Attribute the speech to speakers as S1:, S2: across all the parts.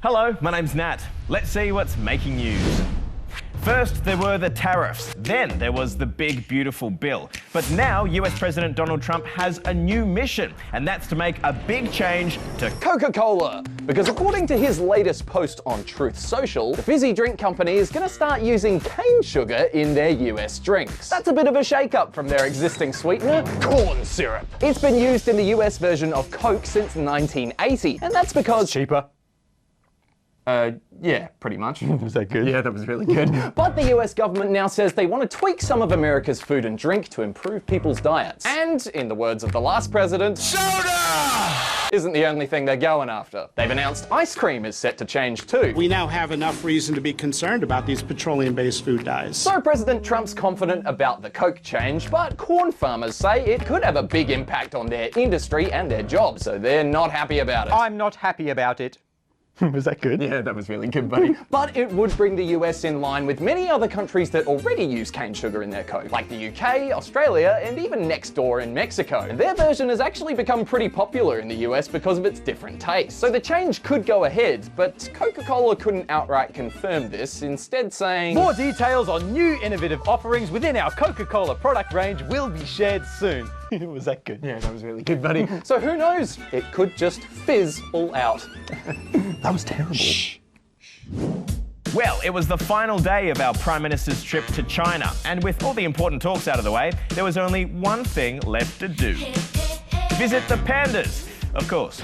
S1: Hello, my name's Nat. Let's see what's making news. First, there were the tariffs. Then there was the big, beautiful bill. But now, US President Donald Trump has a new mission, and that's to make a big change to
S2: Coca-Cola. Because according to his latest post on Truth Social, the fizzy drink company is going to start using cane sugar in their US drinks. That's a bit of a shake-up from their existing sweetener, corn syrup. It's been used in the US version of Coke since 1980, and that's because...
S3: It's cheaper.
S2: Yeah, pretty much.
S3: Was that good?
S2: Yeah, that was really good. But the US government now says they want to tweak some of America's food and drink to improve people's diets. And, in the words of the last president, soda isn't the only thing they're going after. They've announced ice cream is set to change too.
S4: We now have enough reason to be concerned about these petroleum-based food dyes.
S2: So President Trump's confident about the Coke change, but corn farmers say it could have a big impact on their industry and their jobs, so they're not happy about it.
S3: I'm not happy about it. Was that good?
S2: Yeah, that was really good, buddy. But it would bring the US in line with many other countries that already use cane sugar in their Coke, like the UK, Australia, and even next door in Mexico. Their version has actually become pretty popular in the US because of its different tastes. So the change could go ahead, but Coca-Cola couldn't outright confirm this, instead saying,
S3: More details on new innovative offerings within our Coca-Cola product range will be shared soon. Was that good?
S2: Yeah, that was really good, buddy. So who knows? It could just fizz all out.
S3: That was terrible.
S1: Shh. Well, it was the final day of our Prime Minister's trip to China, and with all the important talks out of the way, there was only one thing left to do. Visit the pandas, of course.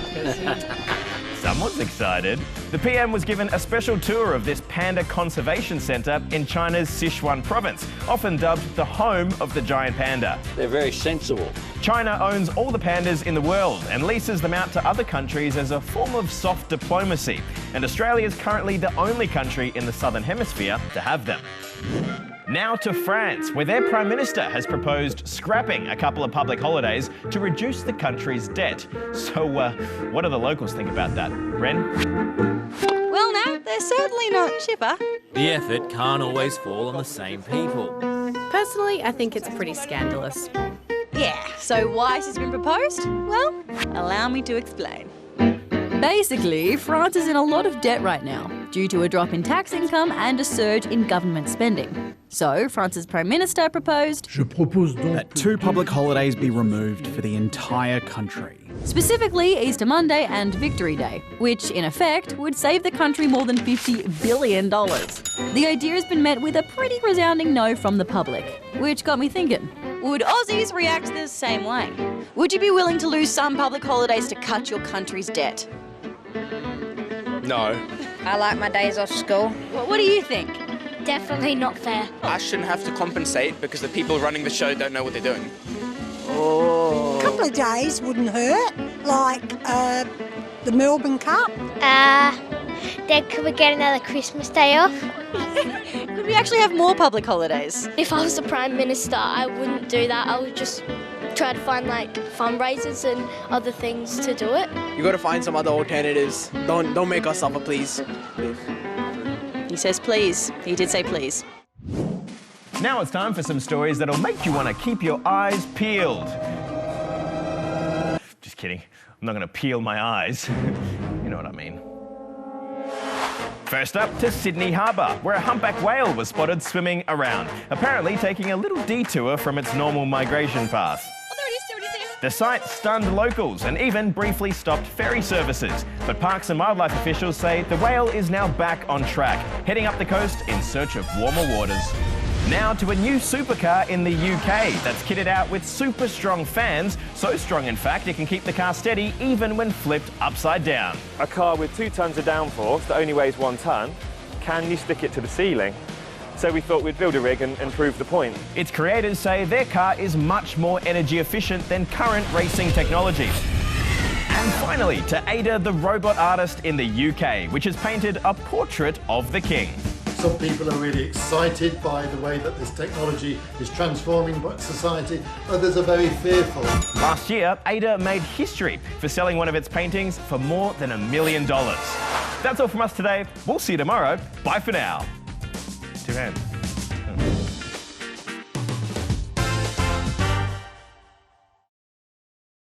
S1: Someone's excited. The PM was given a special tour of this panda conservation centre in China's Sichuan province, often dubbed the home of the giant panda.
S5: They're very sensible.
S1: China owns all the pandas in the world and leases them out to other countries as a form of soft diplomacy. And Australia is currently the only country in the Southern Hemisphere to have them. Now to France, where their Prime Minister has proposed scrapping a couple of public holidays to reduce the country's debt. So, what do the locals think about that? Ren?
S6: Well, now, they're certainly not chipper.
S7: The effort can't always fall on the same people.
S8: Personally, I think it's pretty scandalous.
S6: Yeah, so why has this been proposed? Well, allow me to explain.
S8: Basically, France is in a lot of debt right now, due to a drop in tax income and a surge in government spending. So, France's Prime Minister proposed
S9: that 2 public holidays be removed for the entire country.
S8: Specifically, Easter Monday and Victory Day, which, in effect, would save the country more than $50 billion. The idea has been met with a pretty resounding no from the public, which got me thinking.
S6: Would Aussies react the same way? Would you be willing to lose some public holidays to cut your country's debt?
S10: No.
S11: I like my days off school.
S6: What do you think?
S12: Definitely not fair.
S10: I shouldn't have to compensate because the people running the show don't know what they're doing.
S13: Oh. A couple of days wouldn't hurt, like the Melbourne Cup.
S12: Then could we get another Christmas day off?
S6: Could we actually have more public holidays?
S12: If I was the Prime Minister, I wouldn't do that. I would just try to find like fundraisers and other things to do it.
S10: You got to find some other alternatives. Don't make us suffer, please.
S6: He says please. He did say please.
S1: Now it's time for some stories that'll make you want to keep your eyes peeled. Just kidding. I'm not going to peel my eyes. You know what I mean. First up to Sydney Harbour, where a humpback whale was spotted swimming around, apparently taking a little detour from its normal migration path. The sight stunned locals and even briefly stopped ferry services. But Parks and Wildlife officials say the whale is now back on track, heading up the coast in search of warmer waters. Now to a new supercar in the UK that's kitted out with super strong fans, so strong in fact it can keep the car steady even when flipped upside down.
S3: A car with 2 tons of downforce that only weighs 1 ton, can you stick it to the ceiling? So we thought we'd build a rig and prove the point.
S1: Its creators say their car is much more energy efficient than current racing technologies. And finally, to Ada, the robot artist in the UK, which has painted a portrait of the king.
S14: Some people are really excited by the way that this technology is transforming society. Others are very fearful.
S1: Last year, Ada made history for selling one of its paintings for more than $1 million. That's all from us today. We'll see you tomorrow. Bye for now. 2 hands.